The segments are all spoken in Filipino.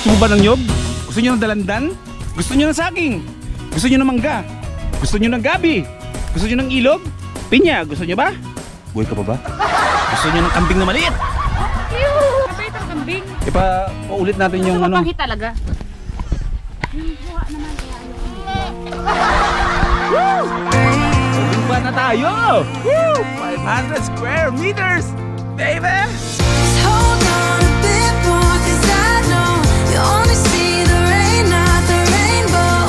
Gusto mo ba ng nyog? Gusto nyo ng dalandan? Gusto nyo ng saging? Gusto nyo ng mangga? Gusto nyo ng gabi? Gusto nyo ng ilog? Pinya, gusto nyo ba? Buhay ka pa ba? Gusto nyo ng kambing na maliit? Ew! Mabait ang kambing. Paulit natin yung ano. ano. Mapanghi talaga. Buha naman kaya Lumba na tayo! Woo! 500 square meters! Baby! Hold on a bit more, 'cause I know you only see the rain, not the rainbow.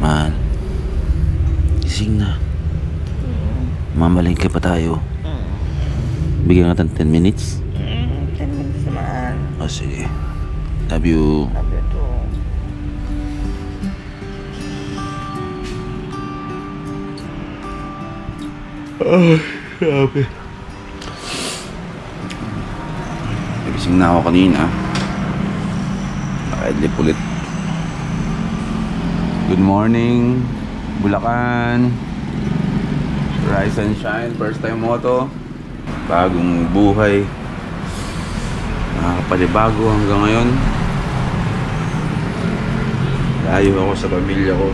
Man, gising na. Mamalengke pa tayo. Bigyan natin 10 minutes. 10 minutes naman. O sige. Love you. Love you too. Grabe. Nagising na ako kanina. Naka-adlip ulit. Good morning, Bulacan. Rise and shine, first time moto. Bagong buhay. Nakakapanibago hanggang ngayon. Layo ako sa pamilya ko.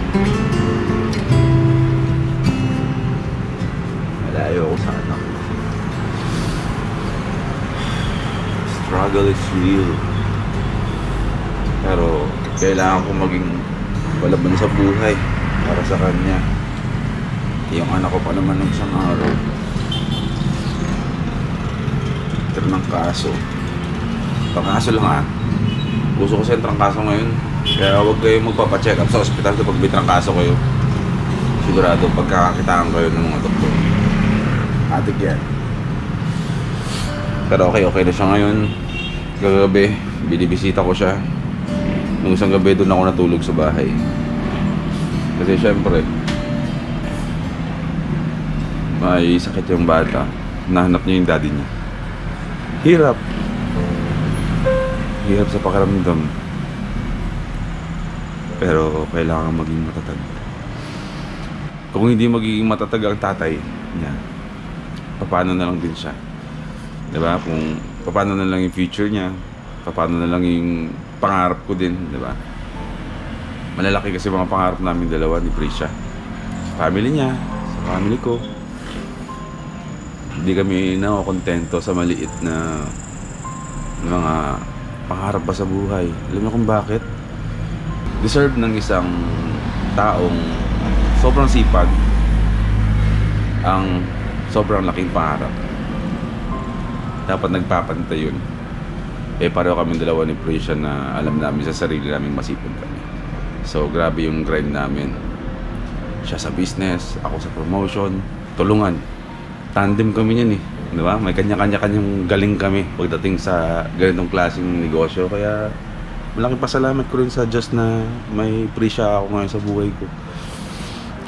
Malayo ako sa anak. Struggle is real. Pero kailangan ko maging palaban sa buhay para sa kanya. Yung anak ko pa naman ng isang araw. Ng kaso. Pangkaso lang Gusto ko sa trangkaso ngayon. Kaya huwag kayong magpapacheck up sa ospital kapag may trangkaso kayo. Sigurado pagkakakitaan kayo ng mga doktor. Atik yan. Pero okay na siya ngayon. Kagabi, binibisita ko siya. Nung isang gabi doon ako natulog sa bahay. Kasi syempre may sakit yung bata. Nahanap niya yung daddy niya. Hirap sa pakiramdam. Pero kailangan maging matatag. Kung hindi magiging matatag ang tatay niya, paano na lang din siya? Diba? Kung paano na lang yung future niya, paano na lang yung pangarap ko din, diba? Malalaki kasi mga pangarap namin dalawa ni Prisha. Sa family niya, sa family ko. Hindi kami nakokontento sa maliit na mga pangarap pa sa buhay. Alam niyo kung bakit? Deserve ng isang taong sobrang sipag ang sobrang laking pangarap. Dapat nagpapantay yun. Pareho kami dalawa ni Prisha na alam namin sa sarili namin masipag kami. So grabe yung grind namin. Siya sa business, ako sa promotion, tulungan. Tandem kami niyan di ba? May kanya-kanyang galing kami pagdating sa ganitong klaseng negosyo. Kaya malaking pasalamat ko rin sa Diyos na may Prisha ako ngayon sa buhay ko.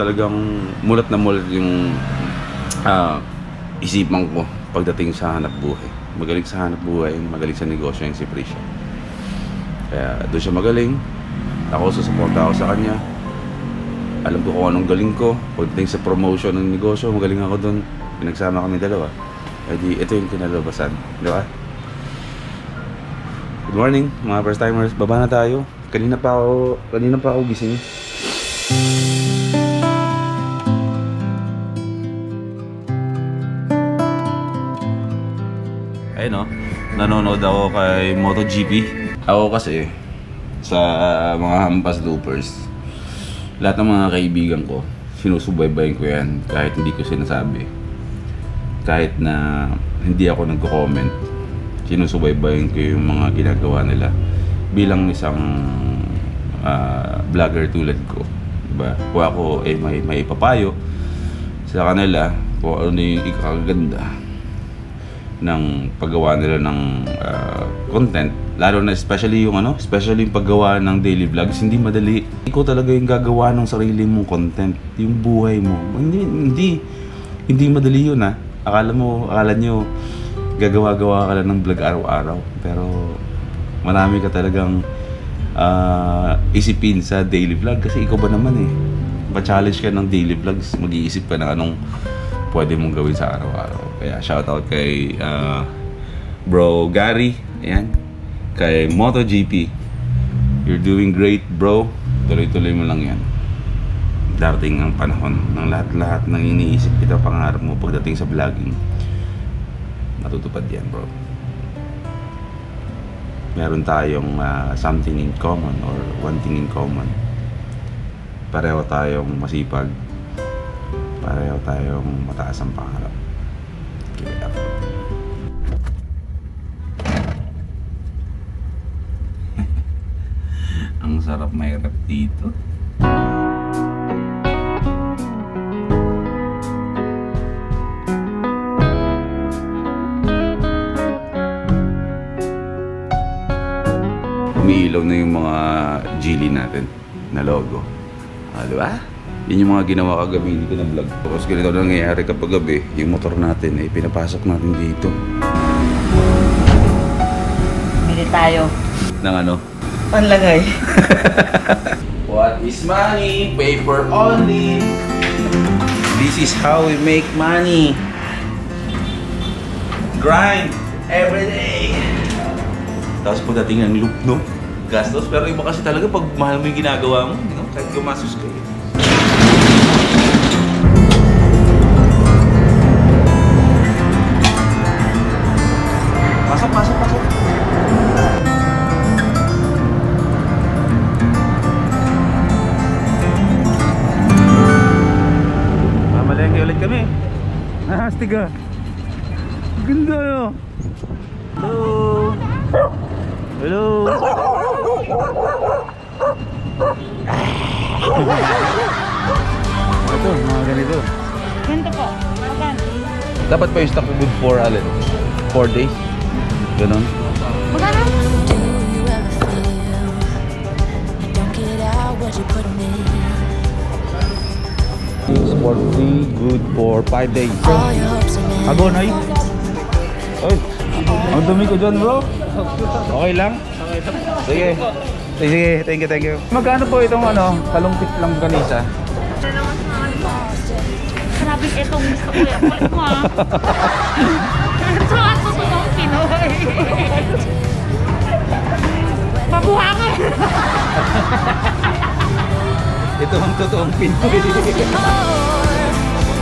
Talagang mulat na mulat yung isipan ko pagdating sa hanap buhay. Magaling sa hanap buhay, magaling sa negosyo yung si Prisha. Kaya doon siya magaling. Ako susuporta ako sa kanya. Alam ko kung anong galing ko. Pagdating sa promotion ng negosyo, magaling ako doon. Pinagsama kami dalawa. Kaya ito yung kinalabasan. Di ba? Good morning mga first timers. Baba na tayo. Kanina pa ako gising. Ayun nanonood ako kay MotoGP. Ako kasi sa mga hampas loopers, lahat ng mga kaibigan ko sinusubaybayin ko yan kahit hindi ko sinasabi. Kahit na hindi ako nagko-comment, sinusubaybayin ko yung mga ginagawa nila bilang isang vlogger tulad ko, diba? Kung ako may ipapayo sa kanila kung ano yung ikakaganda ng paggawa nila ng content, lalo na especially yung paggawa ng daily vlogs, hindi madali. Ikaw talaga yung gagawa ng sarili mong content, yung buhay mo. Hindi madali yun ha. Akala nyo gagawa-gawa ka lang ng vlog araw-araw, pero marami ka talagang isipin sa daily vlog kasi ikaw ba naman pa-challenge ka ng daily vlogs, mag-iisip ka ng anong pwede mong gawin sa araw-araw. Kaya shoutout kay Bro Gary, ayan, kay MotoGP. You're doing great, bro. Tuloy-tuloy mo lang yan. Darating ang panahon ng lahat-lahat ng iniisip kita, pangarap mo pagdating sa vlogging, natutupad yan, bro. Meron tayong something in common or one thing in common. Pareho tayong masipag, pareho tayong mataas ang pangarap. Keep it up. Ang sarap may rep dito. Umiilaw na yung mga Geely natin na logo. Diba? Yun yung mga ginawa kagabi, hindi ko na vlog. Tapos ganito nangyayari kapag gabi, yung motor natin ay pinapasok natin dito. Bili tayo. Ng ano? Panlagay. What is money? Paper only. This is how we make money. Grind every day. Tapos pagdating ng loop, no? Gastos. Pero iba kasi talaga pag mahal mo yung ginagawa mo, kahit gumasos kayo. Pasok. Mamalengke ulit kami. Astig ah. Ganda no. Hello. Ito, mga ganito. Ganito po. Magkano? Dapat pa yung stock good for 4 days. Ganon. Magkano? Do you ever feel you don't get out what you put in? For free, good for 5 days. All your hopes and Agonay. Oy, ang dumi ko dyan, bro. Okay lang? Sige. Thank you. Magkano po itong kalungkit lang ganisa? Grabe itong gusto ko yan. Kulit mo ah. So, ako totoong Pinoy. Mabuha ka. Ito ang totoong Pinoy.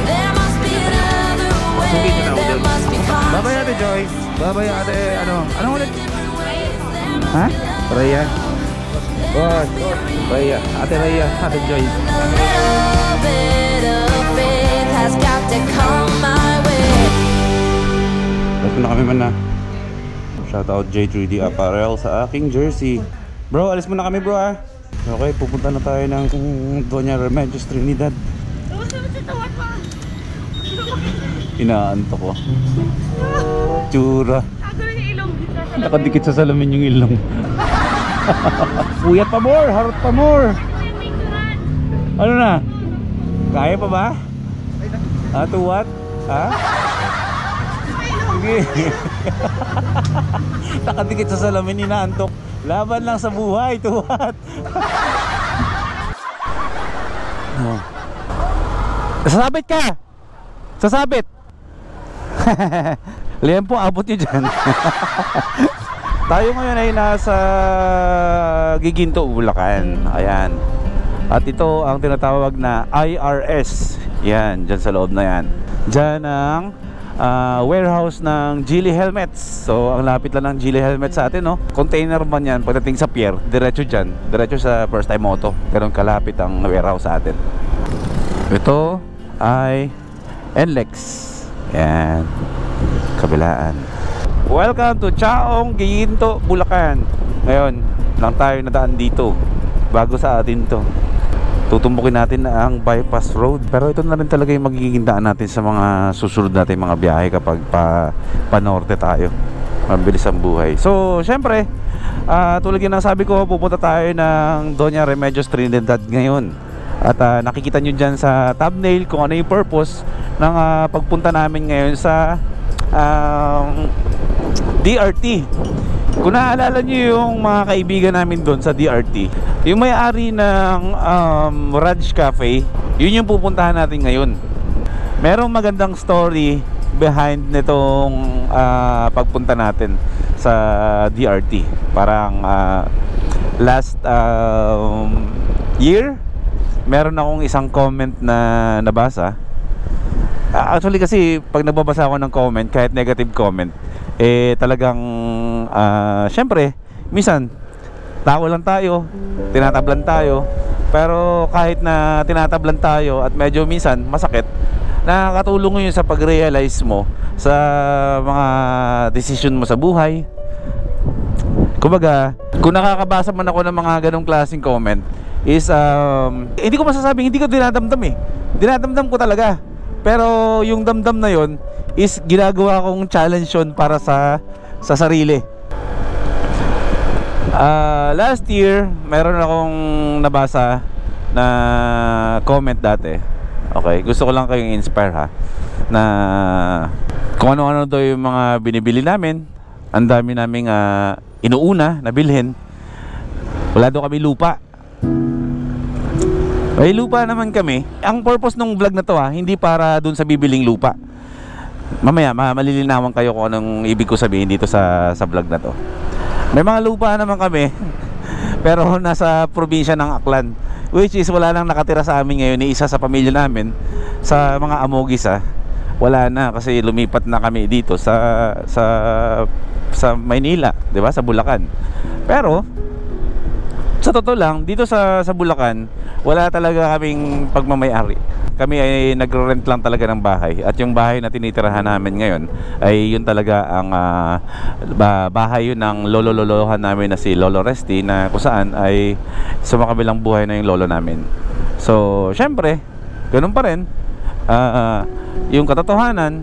there must be another way. There must be cause. Babay ate Joyce. Babay ate Anong ulit? Ha? Raya. Boss. Raya. Ate Raya. Ate Joyce. A little bit of faith has got to come my way. Alis na kami man na. Shoutout J3D Apparel sa aking jersey. Bro, alis muna kami bro ah. Okay, pupunta na tayo ng Doña Remedios Trinidad. Inaanto ko. Tsura. Nakadikit sa salamin yung ilong. Puyat pa more, harot pa more. Ano na? Kaya pa ba? To what? Ha? Sige. Nakadikit sa salamin, inaantok. Laban lang sa buhay, to what? Sasabit ka! Sasabit! Liyan po, abot nyo dyan. Tayo ngayon ay nasa Giginto, Bulacan. Ayan. At ito ang tinatawag na IRS. Yan, dyan sa loob na yan. Dyan ang warehouse ng Geely Helmets. So, ang lapit lang ng Geely Helmets sa atin, no? Container man yan. Pagdating sa pier, diretso dyan. Diretso sa First Time Moto. Ganun kalapit ang warehouse sa atin. Ito ay NLEX. Yan. Kabilaan. Welcome to Chaong, Giginto, Bulacan. Ngayon, lang tayo nadaan dito. Bago sa atin to. Tutumbukin natin ang bypass road. Pero ito na rin talaga yung magiging daan natin sa mga susunod natin mga biyahe kapag pa norte tayo. Mabilis ang buhay. So, syempre, tulad yung nasabi ko, pupunta tayo ng Doña Remedios Trinidad ngayon. At nakikita nyo dyan sa thumbnail kung ano yung purpose ng pagpunta namin ngayon sa DRT. Kung naaalala nyo yung mga kaibigan namin doon sa DRT, yung may-ari ng Raj Cafe, yun yung pupuntahan natin ngayon. Merong magandang story behind nitong pagpunta natin sa DRT. Parang last year meron akong isang comment na nabasa. Actually kasi pag nagbabasa ako ng comment, kahit negative comment, talagang syempre minsan tao lang tayo, tinatablan tayo. Pero kahit na tinatablan tayo at medyo minsan masakit, nakakatulong yun sa pag-realize mo sa mga decision mo sa buhay. Kumbaga, kung nakakabasa man ako ng mga ganong klaseng comment is hindi ko masasabing hindi ko dinadamdam dinadamdam ko talaga. Pero yung damdam na yon is ginagawa kong challenge yun para sa sarili. Last year meron akong nabasa na comment dati. Okay, gusto ko lang kayong inspire ha, na kung ano-ano daw yung mga binibili namin. Ang dami naming inuuna na bilhin. Wala daw kami lupa. May lupa naman kami. Ang purpose ng vlog na to hindi para dun sa bibiling lupa. Mamaya malilinawan kayo kung anong ibig ko sabihin dito sa vlog na to. May mga lupa naman kami pero nasa probinsya ng Aklan, which is wala nang nakatira sa amin ngayon ni isa sa pamilya namin. Sa mga Amogis wala na kasi lumipat na kami dito sa Maynila, 'di ba? Sa Bulacan. Pero sa totoo lang, dito sa Bulacan, wala talaga kaming pagmamay-ari. Kami ay nagre-rent lang talaga ng bahay. At yung bahay na tinitirahan namin ngayon ay yun talaga ang bahay yun ng lolo-lolohan namin na si Lolo Resty, na kung saan ay sumakabilang buhay na yung lolo namin. So, syempre, ganun pa rin. Yung katotohanan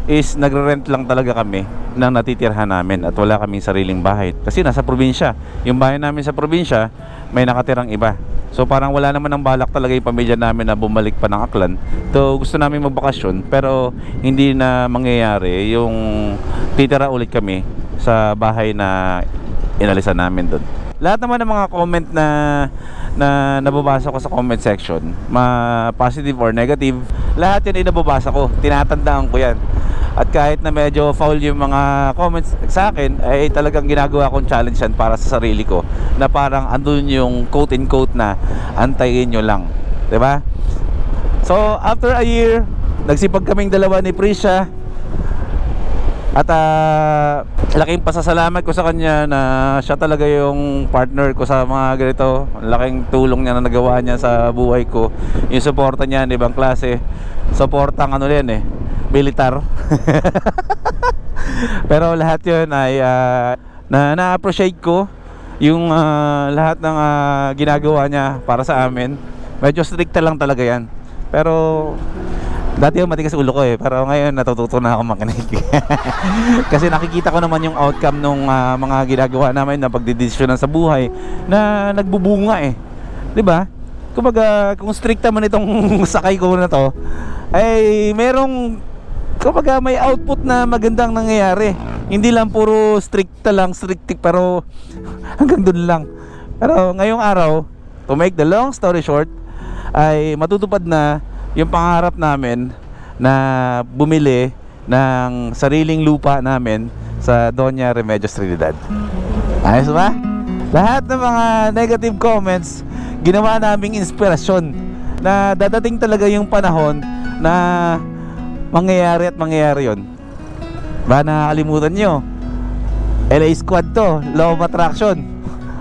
is nagre-rent lang talaga kami ng natitirhan namin at wala kaming sariling bahay. Kasi nasa probinsya. Yung bahay namin sa probinsya, may nakatirang iba. So parang wala naman ng balak talaga yung pamilya namin na bumalik pa ng Aklan. So gusto namin magbakasyon pero hindi na mangyayari yung titira ulit kami sa bahay na inalisan namin doon. Lahat naman ng mga comment na nababasa ko sa comment section, positive or negative, lahat yan ay nababasa ko, tinatandaan ko yan. At kahit na medyo foul yung mga comments sa akin, ay talagang ginagawa kong challenge yan para sa sarili ko, na parang andun yung quote in quote na antayin nyo lang, 'di ba? So after a year, nagsipag kaming dalawa ni Prisha. At laking pasasalamat ko sa kanya na siya talaga yung partner ko sa mga ganito. Laking tulong niya na nagawa niya sa buhay ko. Yung suporta niya ng ibang klase. Suportang militar. Pero lahat yun ay na-appreciate ko yung lahat ng ginagawa niya para sa amin. Medyo stricta lang talaga yan. Pero dati yung matigas ulo ko pero ngayon natututo na ako makinig. Kasi nakikita ko naman yung outcome ng mga ginagawa namin na pagdedesisyonan sa buhay na nagbubunga 'di ba? Kumbaga kung stricta man itong sakay ko na to, ay merong kumbaga may output na magandang nangyayari. Hindi lang puro stricta lang, pero hanggang dun lang. Pero ngayong araw, to make the long story short, ay matutupad na yung pangarap namin na bumili ng sariling lupa namin sa Doña Remedios Trinidad. Ayos ba? Lahat ng mga negative comments, ginawa naming inspirasyon na dadating talaga yung panahon na mangyayari yun. Ba nakakalimutan nyo, LA Squad to, Law of Attraction.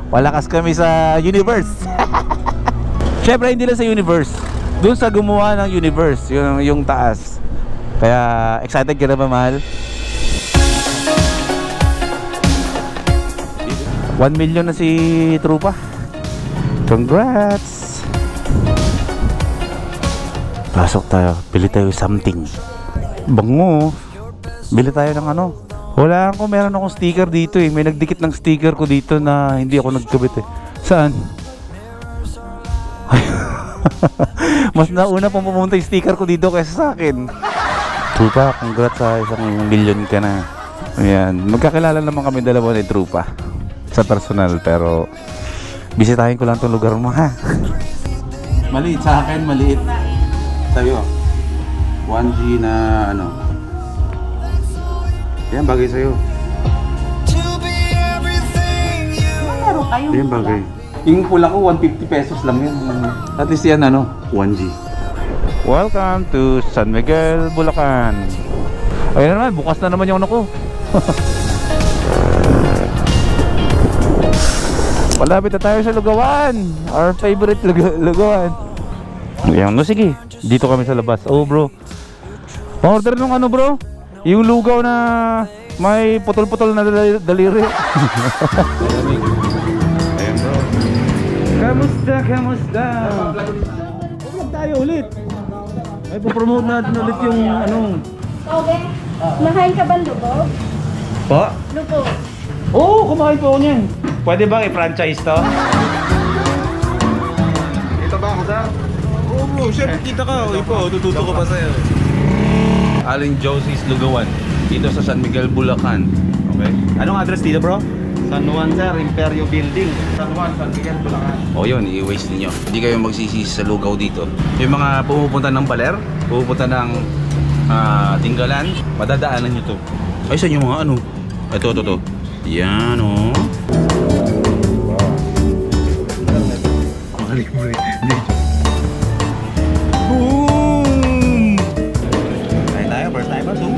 Walakas kami sa universe. Syempre hindi lang sa universe, doon sa gumawa ng universe, yung taas. Kaya excited ka na ba, mahal? 1 million na si Trupa. Congrats! Pasok tayo, bili tayo something bango. Bili tayo ng Wala ako, meron akong sticker dito eh. May nagdikit ng sticker ko dito na hindi ako nagkabit eh. Saan? Mas nauna pong pumunta yung sticker ko dito kaysa sa akin. Trupa, congrats sa 1 million ka na. Ayan, magkakilala naman kami dalawa ni Trupa sa personal, pero bisitahin ko lang itong lugar mo ha. Maliit sa akin, maliit sa'yo. 1G na ano. Yan, bagay sa'yo. Meron kayo. Yan, bagay. Yung pula ko, 150 pesos lang yun. At least yan, ano, 1G. Welcome to San Miguel, Bulacan. Ayun na naman, bukas na naman yung ano ko. Malapit na tayo sa Lugawan. Our favorite Lugawan. Ayan, no, sige. Dito kami sa labas. Oh, bro. Order nung ano, bro? Yung lugaw na may putol-putol na daliri. Ayan, bro. Kamusta, kamusta? Huwag tayo ulit. Ay, pupromote natin ulit yung ano. Okay. Mahain ka ba lugo? Po? Lugo. Oo, kumain po ako niyan. Pwede bang i-franchise to? Dito ba ako sa? Oo bro, syempre kita ka. Ipo, tututo ko pa sa'yo. Aling Josie's Lugawan. Dito sa San Miguel, Bulacan. Okay? Anong address dito bro? San Juan sir, Imperio Building. San Juan, San Miguel, Bulacan. O yun, i-waste ninyo. Hindi kayo magsisisi sa lugaw dito. Yung mga pumupunta ng Baler, pumupunta ng Tinggalan, madadaanan nyo to. Ay, saan yung mga ano? Ito. Yan o. Boom! Tayo, first time so.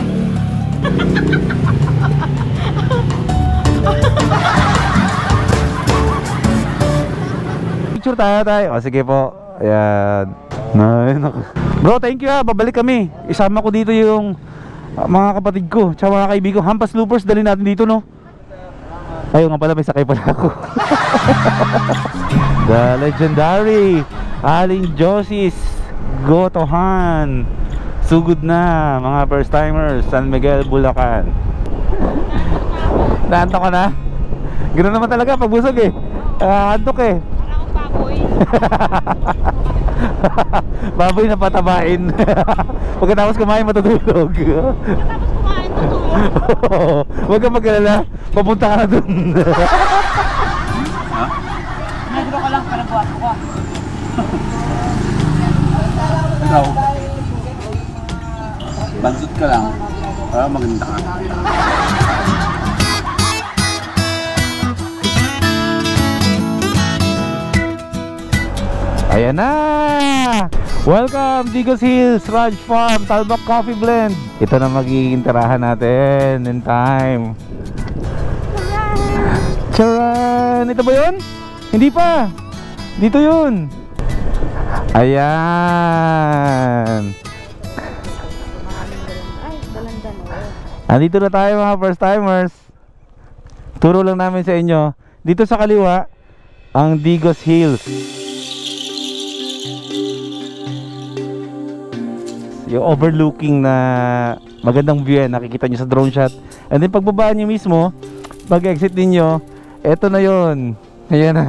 Picture tayo. O, sige po. Ayan. Bro, thank you ha. Babalik kami. Isama ko dito yung mga kapatid ko tsaka mga kaibigan. Hampas Loopers, dali natin dito, no? Ayun nga pala, may sakay pala ako. The legendary Aling Josie's Gotohan. Sugod na mga first timers, San Miguel, Bulacan. Naantok ka na? Ganoon naman talaga pag busog eh. Antok eh. Parang baboy. Baboy na patabain. Pagkatapos kumain matutulog. Tapos kumain tutulog. Huwag kang mag-alala. Papunta ka na dun. Negro ka lang, parang guwapo ka. Ikaw. Bansot ka lang. Para maganda ka. Ayan na! Welcome, Digos Hills Ranch Farm Talbot Coffee Blend. Ito na magiging tirahan natin in time. Charan! Ito ba yun? Hindi pa! Dito yun! Ayan! Ay, dalandan o. Andito na tayo mga first timers. Turo lang namin sa inyo. Dito sa kaliwa, ang Digos Hills. Yung overlooking na magandang view yan, nakikita nyo sa drone shot. And then pagbaba nyo mismo, pag exit ninyo, eto na yun. Ayan na.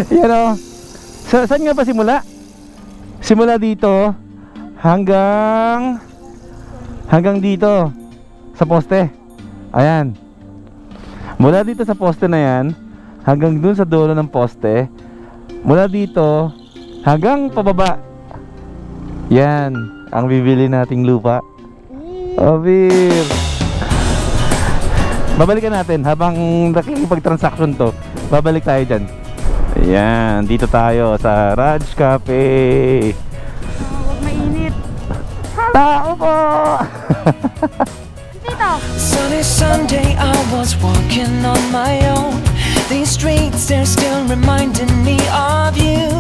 Ayan o. Saan nga ba simula? Simula dito hanggang dito sa poste. Ayan. Mula dito sa poste na yan hanggang dun sa dulo ng poste. Mula dito hanggang pababa. Yan ang bibili nating lupa. Obir. Babalikan natin habang nakikipag-transaction to. Babalik tayo dyan. Ayan, dito tayo sa Raj Cafe. Huwag mainit. Tao po! Dito. Sunny Sunday, I was walking on my own. These streets, they're still reminding me of you.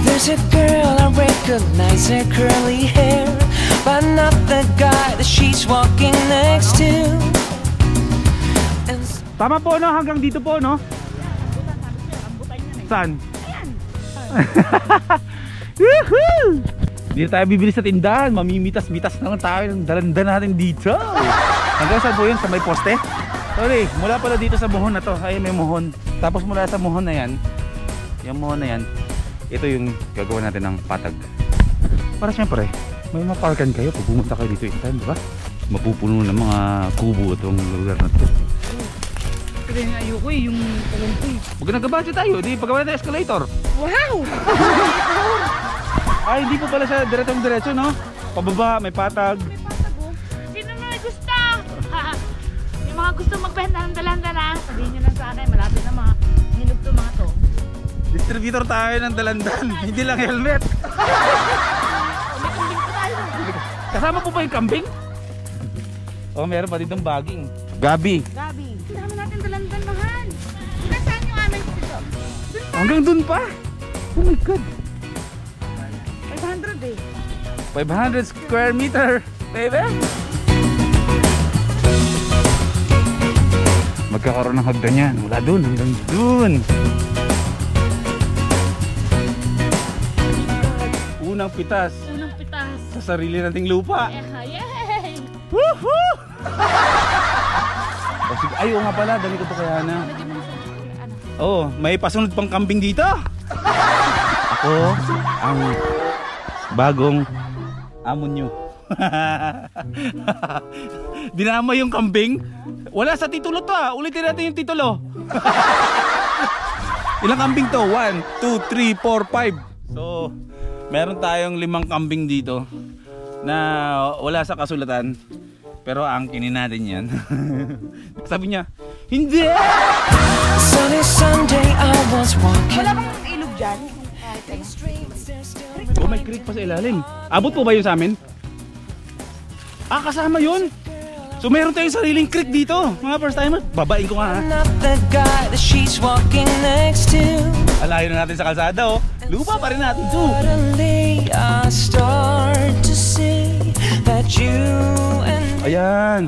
There's a girl, I recognize her curly hair, but not the guy that she's walking next to. And Tama po no, hanggang dito po no? Saan? Woohoo! Hindi na tayo bibili sa tindahan. Mamimitas-mitas naman tayo ng dalandan natin dito. Hanggang saan po yun? Sa may poste? Sorry, mula pala dito sa muhon na to. Ay, may muhon. Tapos mula sa muhon na yan, yung muhon na yan, ito yung gagawa natin ng patag. Para syempre, may maparkan kayo pag pumunta kayo dito in time, di ba? Mapupuno ng mga kubo itong lugar na to. Pero yung ayoko eh, yung talong ko eh. Huwag nagka-budget tayo, di paggawa natin escalator. Wow! Ay, hindi po pala siya diretso-diretso, no? Pababa, may patag. May patag oh. Sino na gusto? Yung mga gusto magbenta ng dalandan sabihin nyo lang sa akin, malapit na mga nilog to mga to. Distributor tayo ng dalandan, hindi lang helmet. May kambing pa tayo. Kasama po ba yung kambing? Oh, meron pa ditong baging. Gabi. Gabi, kailangan natin dalandan mahal. Hanggang saan yung amin dito? Dun pa. Hanggang dun pa? Oh my God. 500 eh. 500 square meter, baby. Magkakaroon ng hagdan yan. Mula dun hanggang dun. Unang pitas Unang pitas. sa sarili nating lupa. Yay! Woohoo! Ay, oo nga pala, dali ko to kaya na. Lagyan mo na sa ano. Oo, may pasunod pang kambing dito. Ako ang bagong amon nyo. Dinama yung kambing. Wala sa titulo to ah. Ulitin natin yung titulo. Ilang kambing to? 1, 2, 3, 4, 5. So, meron tayong 5 kambing dito na wala sa kasulatan. Pero angkinin natin yan. Sabi niya, hindi! Sunny Sunday, I was walking. Wala bang ilog dyan? Oh, may creek pa sa ilalim. Abot po ba yun sa amin? Ah, kasama yun. So meron tayong sariling creek dito. Mga first timer, babain ko nga ha. Not the guy that she's walking next to. Alayo na natin sa kalsada oh. Lupa pa rin natin to. Suddenly, I start to see that you and Ayan.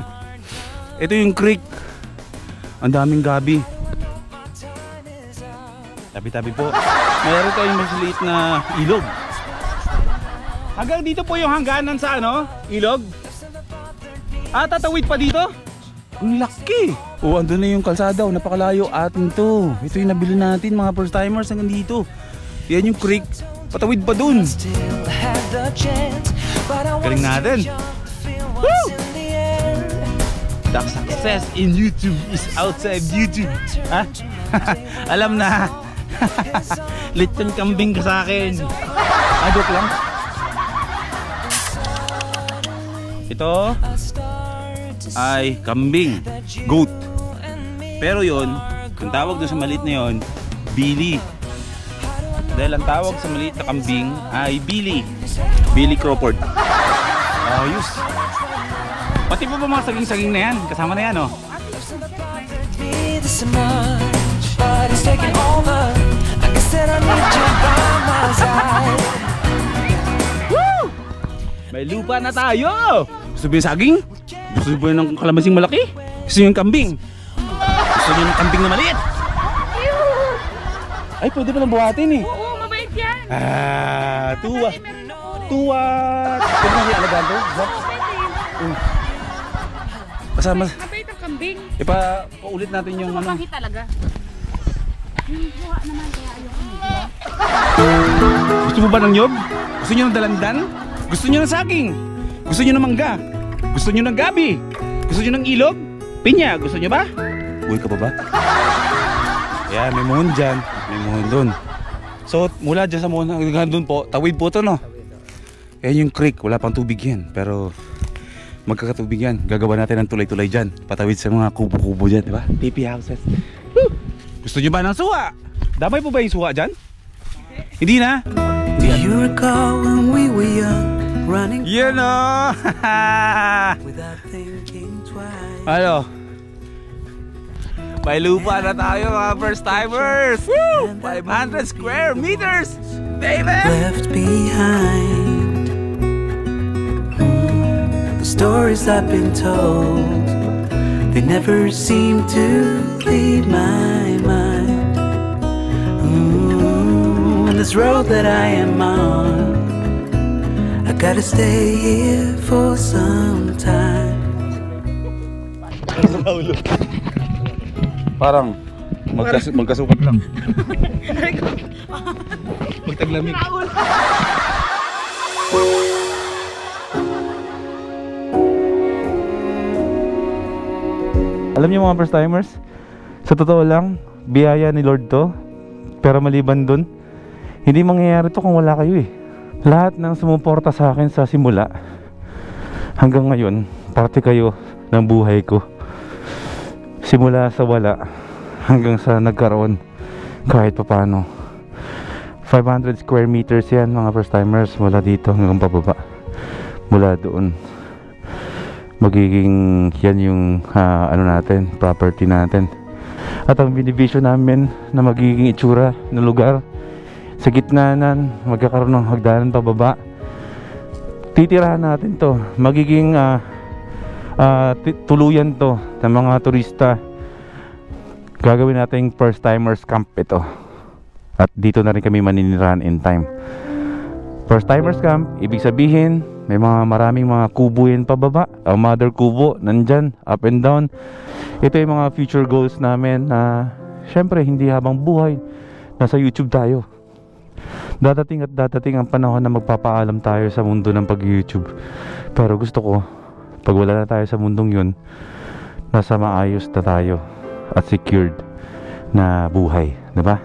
Ito yung creek. Ang daming gabi. Tabi-tabi po. Meron tayong masliit na ilog. Hanggang dito po yung hangganan sa ano? Ilog. Ah, tatawid pa dito? Ang laki. Oh, andun na yung kalsada. Oh, napakalayo. Atin to. Ito yung nabili natin mga first timers hanggang dito. Yan yung creek. Patawid pa dun. still had the chance, but I Galing was natin. too young to feel Woo! what's in the air. The success in YouTube is outside YouTube. Ha? Alam na. Lechon kambing ka sa akin. Joke lang. Ito ay kambing. Goat. Pero yon, ang tawag doon sa maliit na yon, Billy. Dahil ang tawag sa maliit na kambing ay Billy. Billy Crawford. Ayos. Pati po ba mga saging-saging na yan? Kasama na yan, oh. Be this much, but it's taking over. I guess that I need you by my side. Woo! May lupa na tayo! Gusto ba yung saging? Gusto ba yung kalamasing malaki? Gusto nyo yung kambing? Gusto nyo yung kambing na maliit? Ay, pwede palang buhatin eh. Oo, mabait yan. Ah, tuwa. Meron ako. Tuwa. Pwede na yung alagaan to? Oo, pwede. Kasama. Mabait ang kambing. Paulit natin yung ano. Mapangit talaga. Yung buha naman kaya ayoko nito. Gusto mo ba ng nyog? Gusto nyo ng dalandan? Gusto nyo ng saging? Gusto nyo ng mangga? Gusto nyo ng gabi? Gusto nyo ng ilog? Pinya, gusto nyo ba? Uy ka pa ba? Ayan, may muhon dyan. May muhon dun. So, mula dyan sa muhon hanggang dun po, tawid po to, no? Ayan yung creek, wala pang tubig yan. Pero, magkakatubig yan. Gagawa natin ng tulay-tulay dyan. Patawid sa mga kubo-kubo dyan, di ba? TP houses. Woo! Gusto nyo ba ng suwa? Damay po ba yung suwa dyan? Hindi na? Do you recall when we were young, running Yun o! without thinking twice? Ano? May lupa na tayo mga first timers! Woo! 500 square meters! Baby! Left behind. The stories I've been told, they never seem to leave my mind. And this road that I am on, Gotta stay here for some time. Parang magkasukat lang. Magtaglamig. Alam niyo mga first timers, sa totoo lang, biyaya ni Lord to. Pero maliban dun, hindi mangyayari to kung wala kayo eh. Lahat ng sumuporta sa akin sa simula hanggang ngayon, parte kayo ng buhay ko. Simula sa wala hanggang sa nagkaroon kahit papano. 500 square meters yan mga first timers, mula dito hanggang pababa. Mula doon magiging yan yung ano natin, property natin. At ang binivision namin na magiging itsura ng lugar, sa gitna nan magkakaroon ng hagdanan pababa. Titirahan natin to, magiging tuluyan to ng mga turista. Gagawin natin first timers camp ito, at dito na rin kami maninirahan in time. First timers camp, ibig sabihin may maraming mga kubo yan pababa. Ang mother kubo nandyan, up and down. Ito yung mga future goals namin na syempre hindi habang buhay nasa YouTube tayo. Dadating at dadating ang panahon na magpapaalam tayo sa mundo ng pag-YouTube. Pero gusto ko, pag wala na tayo sa mundong yun, nasa maayos na tayo at secured na buhay, diba?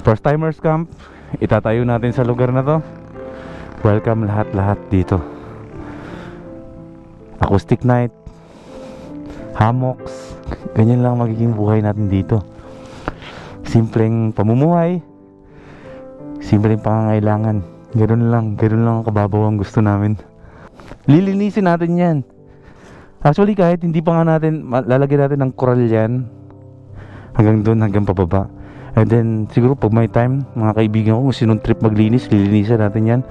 First timers camp, itatayo natin sa lugar na to. Welcome lahat-lahat dito. Acoustic night, hammocks, ganyan lang magiging buhay natin dito. Simpleng pamumuhay, simpleng pangangailangan. Ganoon lang ang kababaw ang gusto namin. Lilinisin natin yan. Actually kahit hindi pa nga natin, lalagyan natin ng coral yan. Hanggang doon, hanggang pababa. And then siguro pag may time, mga kaibigan ko, kung sinong trip maglinis, lilinisan natin yan.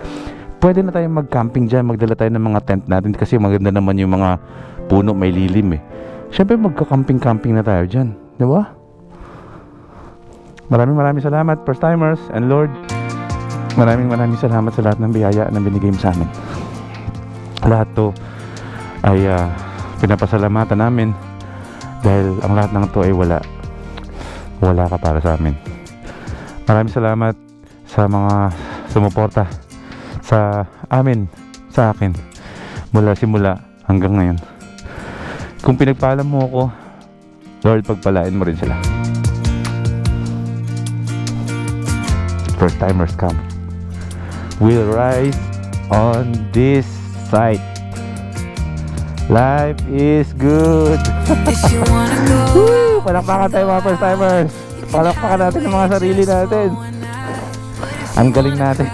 Pwede na tayong mag-camping dyan, magdala tayo ng mga tent natin kasi maganda naman yung mga puno, may lilim eh. Siyempre magka-camping na tayo dyan, di ba? Maraming salamat first timers, and Lord, maraming salamat sa lahat ng biyaya na binigay mo sa amin. Lahat to ay pinapasalamatan namin dahil ang lahat ng to ay wala ka para sa amin. Maraming salamat sa mga sumuporta sa amin, sa akin, mula simula hanggang ngayon. Kung pinagpaalam mo ako, Lord, pagpalain mo rin sila. First timers come, we'll rise on this site. Life is good. Woo! Palakpakan tayo mga first timers. Palakpakan natin ang mga sarili natin. Ang galing natin.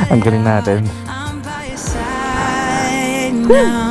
Ang galing natin. I'm by your side now.